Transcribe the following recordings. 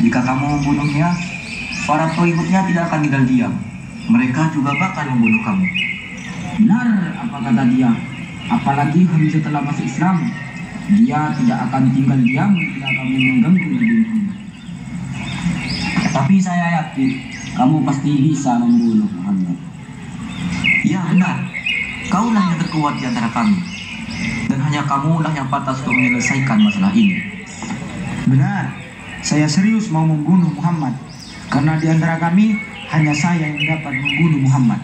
Jika kamu membunuhnya, para pengikutnya tidak akan tinggal diam. Mereka juga bakal membunuh kamu. Benar apa kata dia. Apalagi Hamzah setelah masuk Islam, dia tidak akan tinggal diam jika kamu mengganggu Nabi Muhammad. Tapi saya yakin kamu pasti bisa membunuh Muhammad. Ya benar, kaulah yang terkuat di antara kami. Dan hanya kamulah yang pantas untuk menyelesaikan masalah ini. Benar, saya serius mau membunuh Muhammad. Karena di antara kami, hanya saya yang dapat membunuh Muhammad.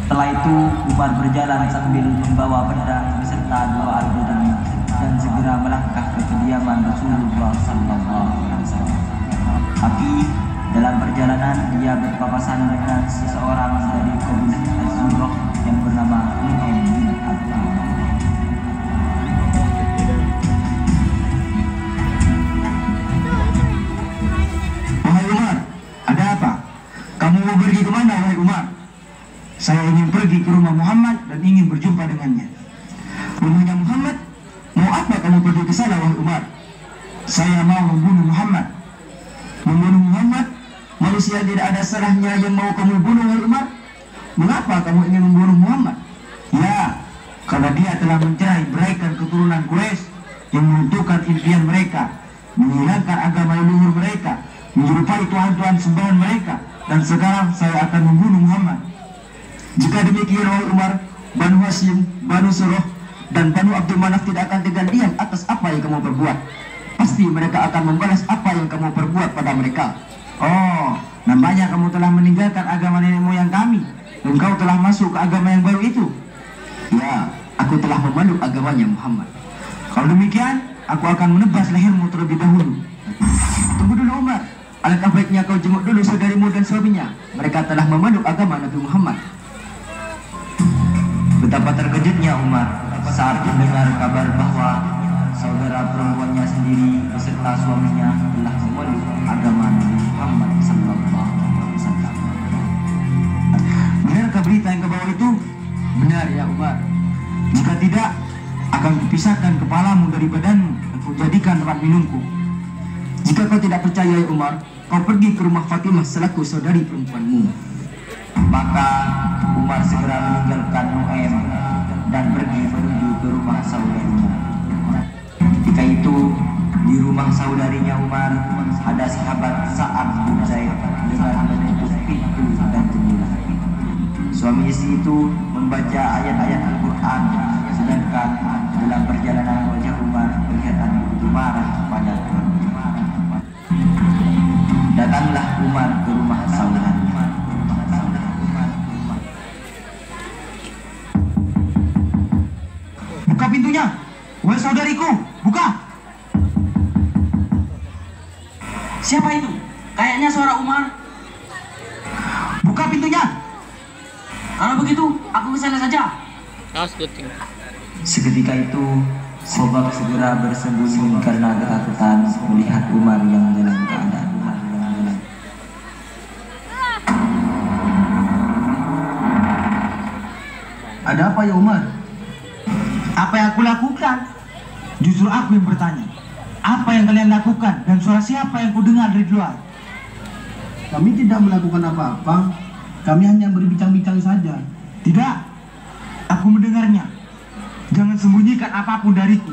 Setelah itu Umar berjalan sambil membawa pedang beserta 2 algoritma dan segera melangkah ke kediaman Rasulullah SAW. Tapi dalam perjalanan dia berpapasan dengan seseorang dari kabilah Az-Zurrah yang bernama Nu'aim bin Abdullah. Wahai Umar, ada apa? Kamu mau pergi kemana, wahai Umar? Saya ingin pergi ke rumah Muhammad dan ingin berjumpa dengannya. Rumahnya Muhammad? Mau apa kamu pergi ke sana, wahai Umar? Saya mau membunuh Muhammad. Membunuh Muhammad? Manusia tidak ada salahnya yang mau kamu bunuh, wahai Umar. Mengapa kamu ingin membunuh Muhammad? Ya, karena dia telah mencerai-beraikan keturunan Quraisy yang menentukan impian mereka, menghilangkan agama leluhur mereka, menyerupai tuhan-tuhan sembahan mereka, dan sekarang saya akan membunuh Muhammad. Jika demikian, wahai Umar, Banu Hashim, Banu Surah, dan Banu Abdul Manaf tidak akan tinggal diam atas apa yang kamu perbuat. Pasti mereka akan membalas apa yang kamu perbuat pada mereka. Oh, namanya kamu telah meninggalkan agama nenek moyang kami, dan kau telah masuk ke agama yang baru itu. Ya, aku telah memeluk agamanya Muhammad. Kalau demikian, aku akan menebas lehermu terlebih dahulu. Tunggu dulu, Umar. Alangkah baiknya kau jenguk dulu saudarimu dan suaminya. Mereka telah memeluk agama Nabi Muhammad. Betapa terkejutnya Umar saat mendengar kabar bahwa saudara perempuannya sendiri beserta suaminya telah memeluk agama Nabi Muhammad SAW. Benarkah berita yang kau bawa itu? Benar ya Umar. Jika tidak, akan kupisahkan kepalamu dari badanmu dan kujadikan tempat minumku. Jika kau tidak percaya, ya Umar, kau pergi ke rumah Fatimah selaku saudari perempuanmu. Maka Umar segera meninggalkan Nu'aim dan pergi menuju ke rumah saudarinya. Ketika itu di rumah saudarinya Umar ada sahabat Sa'ad bin Zaid dengan menutup pintu dan jendela. Suami istri itu membaca ayat-ayat Al-Quran, sedangkan dalam perjalanan wajah Umar kelihatan begitu marah pada tuannya. Datanglah Umar ke rumah saudarinya. Buka pintunya, wahai saudariku, buka. Siapa itu? Kayaknya suara Umar. Buka pintunya. Kalau begitu, aku ke sana saja. Seketika itu Khobab segera bersembunyi karena ketakutan melihat Umar yang dalam keadaan marah. Ada apa ya Umar? Apa yang aku lakukan? Justru aku yang bertanya. Apa yang kalian lakukan dan suara siapa yang kudengar dari luar? Kami tidak melakukan apa-apa. Kami hanya berbincang-bincang saja. Tidak, aku mendengarnya. Jangan sembunyikan apapun dariku.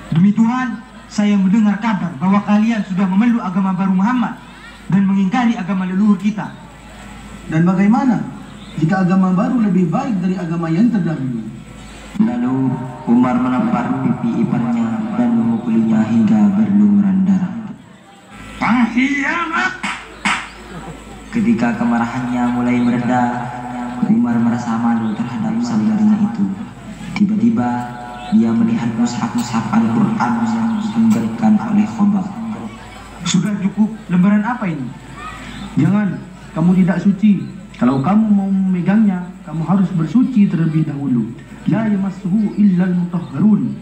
Demi Tuhan, saya mendengar kabar bahwa kalian sudah memeluk agama baru Muhammad dan mengingkari agama leluhur kita. Dan bagaimana jika agama baru lebih baik dari agama yang terdahulu? Lalu Umar menampar pipi iparnya dan memukulinya hingga berlumuran darah. Pengkhianat! Ketika kemarahannya mulai mereda, Umar merasa malu terhadap saudaranya itu. Tiba-tiba dia melihat mushaf-mushaf Al-Quran yang ditunggankan oleh Khobab. Sudah cukup, lembaran apa ini? Jangan, kamu tidak suci. Kalau kamu mau memegangnya, kamu harus bersuci terlebih dahulu. La yamassuhu illal mutahharun.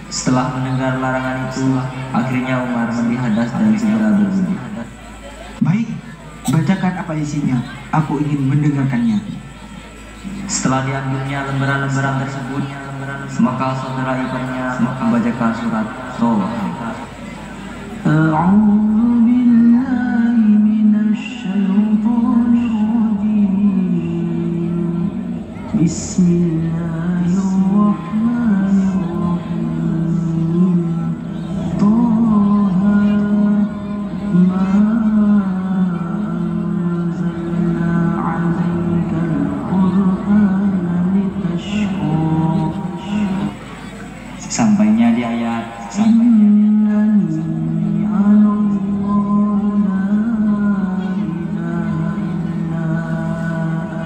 Setelah mendengar larangan itu, akhirnya Umar mandi hadas dan segera berwudu. Baik, bacakan apa isinya. Aku ingin mendengarkannya. Setelah diambilnya lembaran-lembaran tersebut, maka saudara iparnya membacakan surat Toha. أعوذ بالله من الشيطان الرجيم بسم الله الرحمن الرحيم طه ما أنزلنا عليك القرآن لتشقى. Sampainya di ayat إنني أنا الله لا إله إلا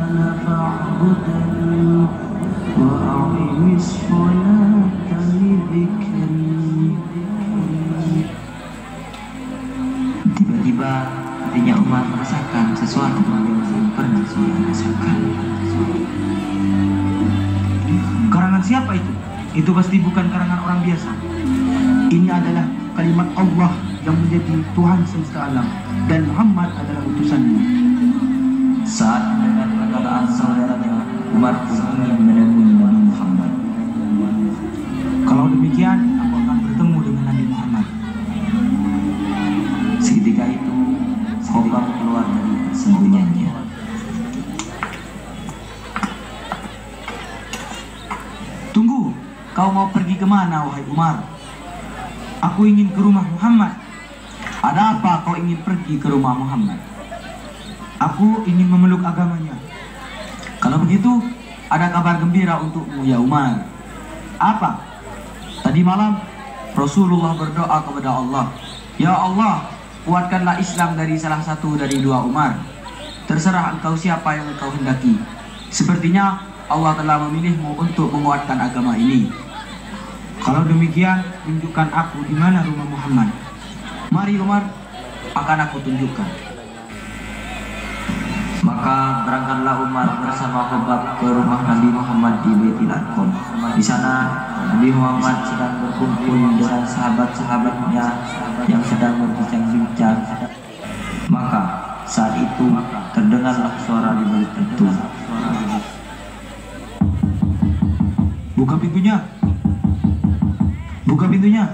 أنا فاعبدني وأقم الصلاة لذكري. tiba-tiba hatinya Umar merasakan sesuatu yang belum pernah dia rasakan. Karangan siapa itu? Itu pasti bukan karangan orang biasa. Ini adalah kalimat Allah yang menjadi Tuhan semesta alam dan Muhammad adalah utusannya. Saat mendengar perkataan saudaranya, Umar pun ingin menemui Nabi Muhammad. Kalau demikian, aku akan bertemu dengan Nabi Muhammad. Seketika itu, Khobab keluar dari persembunyiannya. Tunggu, kau mau pergi kemana, wahai Umar? Aku ingin ke rumah Muhammad. Ada apa kau ingin pergi ke rumah Muhammad? Aku ingin memeluk agamanya. Kalau begitu, ada kabar gembira untukmu, ya Umar. Apa? Tadi malam, Rasulullah berdoa kepada Allah. Ya Allah, kuatkanlah Islam dari salah satu dari dua Umar. Terserah engkau siapa yang engkau hendaki. Sepertinya Allah telah memilihmu untuk menguatkan agama ini. Kalau demikian, tunjukkan aku di mana rumah Muhammad. Mari Umar, akan aku tunjukkan. Maka berangkatlah Umar bersama Khobab ke rumah Nabi Muhammad di Baitul Arqam. Di sana Nabi Muhammad sedang berkumpul dengan sahabat-sahabatnya yang sedang berbincang-bincang. Maka saat itu terdengarlah suara di balik pintu. Buka pintunya. Buka pintunya.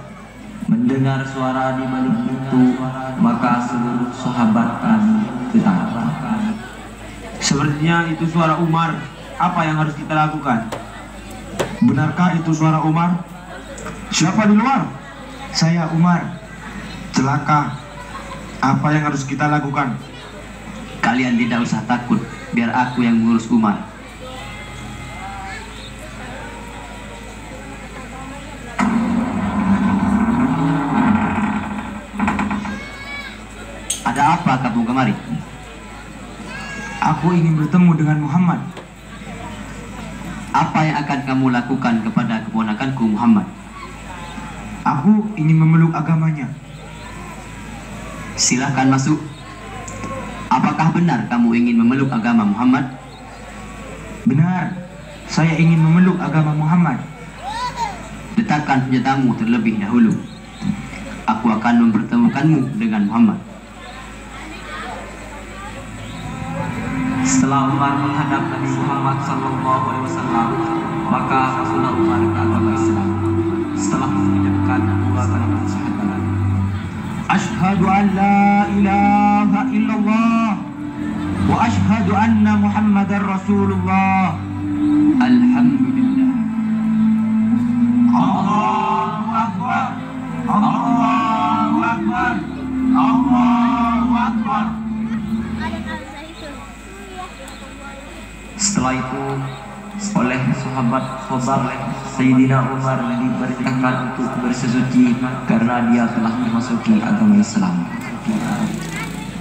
Mendengar suara di balik pintu, maka seluruh sahabat Nabi ketakutan. Sepertinya itu suara Umar. Apa yang harus kita lakukan? Benarkah itu suara Umar? Siapa di luar? Saya Umar. Celaka. Apa yang harus kita lakukan? Kalian tidak usah takut, biar aku yang mengurus Umar. Ada apa kamu kemari? Aku ingin bertemu dengan Muhammad. Apa yang akan kamu lakukan kepada keponakanku Muhammad? Aku ingin memeluk agamanya. Silahkan masuk. Apakah benar kamu ingin memeluk agama Muhammad? Benar, saya ingin memeluk agama Muhammad. Letakkan senjatamu terlebih dahulu. Aku akan mempertemukanmu dengan Muhammad. Setelah Umar menghadap Nabi Muhammad SAW, maka masuklah Umar ke agama Islam. Setelah mengucapkan dua kalimat syahadat, Ashhadu an la ilaha illallah wa ashhadu anna Muhammadar Rasulullah. Alhamdulillah. Allahu Akbar. Allahu Akbar. Allahu Akbar. Setelah itu, oleh sahabat Khobab, Sayyidina Umar diperintahkan untuk bersesuci karena dia telah memasuki agama Islam.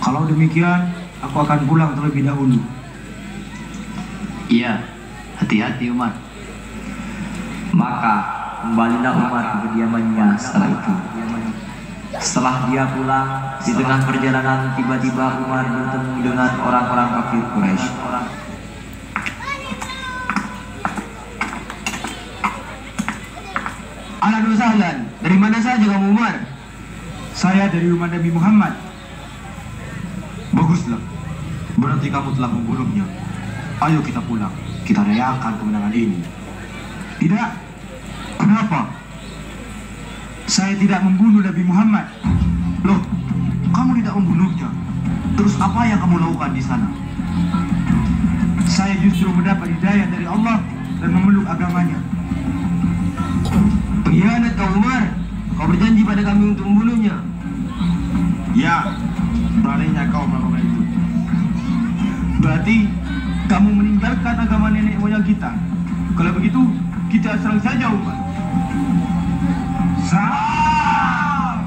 Kalau demikian, aku akan pulang terlebih dahulu. Iya, hati-hati Umar. Maka kembalilah Umar ke kediamannya setelah itu. Setelah dia pulang, di tengah perjalanan tiba-tiba Umar bertemu dengan orang-orang kafir Quraisy. Ahlan wa sahlan. Dari mana saja kamu Umar? Saya dari rumah Nabi Muhammad. Baguslah. Berarti kamu telah membunuhnya. Ayo kita pulang. Kita rayakan kemenangan ini. Tidak. Kenapa? Saya tidak membunuh Nabi Muhammad. Apa yang kamu lakukan di sana? Saya justru mendapat hidayah dari Allah dan memeluk agamanya. Pengkhianat kau Umar. Kau berjanji pada kami untuk membunuhnya. Ya, beraninya kau melakukan itu. Berarti kamu meninggalkan agama nenek moyang kita. Kalau begitu, kita serang saja Umar. Serang!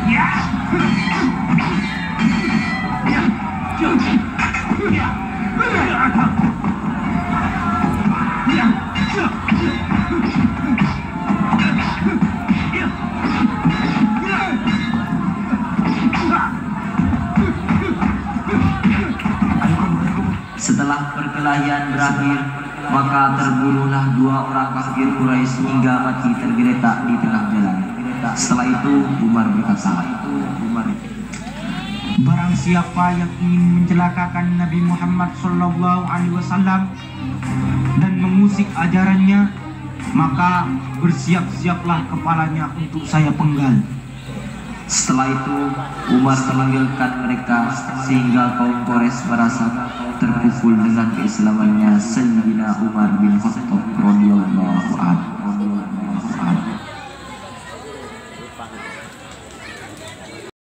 Ya! Ya! Ya! Setelah perkelahian berakhir, maka terbunuhlah dua orang kafir Quraisy hingga mati tergeletak di tengah jalan. Setelah itu Umar berkata, Barang siapa yang ingin mencelakakan Nabi Muhammad SAW dan mengusik ajarannya, maka bersiap-siaplah kepalanya untuk saya penggal. Setelah itu Umar meninggalkan mereka sehingga kaum Quraisy merasa terpukul dengan keislamannya Sayyidina Umar bin Khattab radhiyallahu anhu.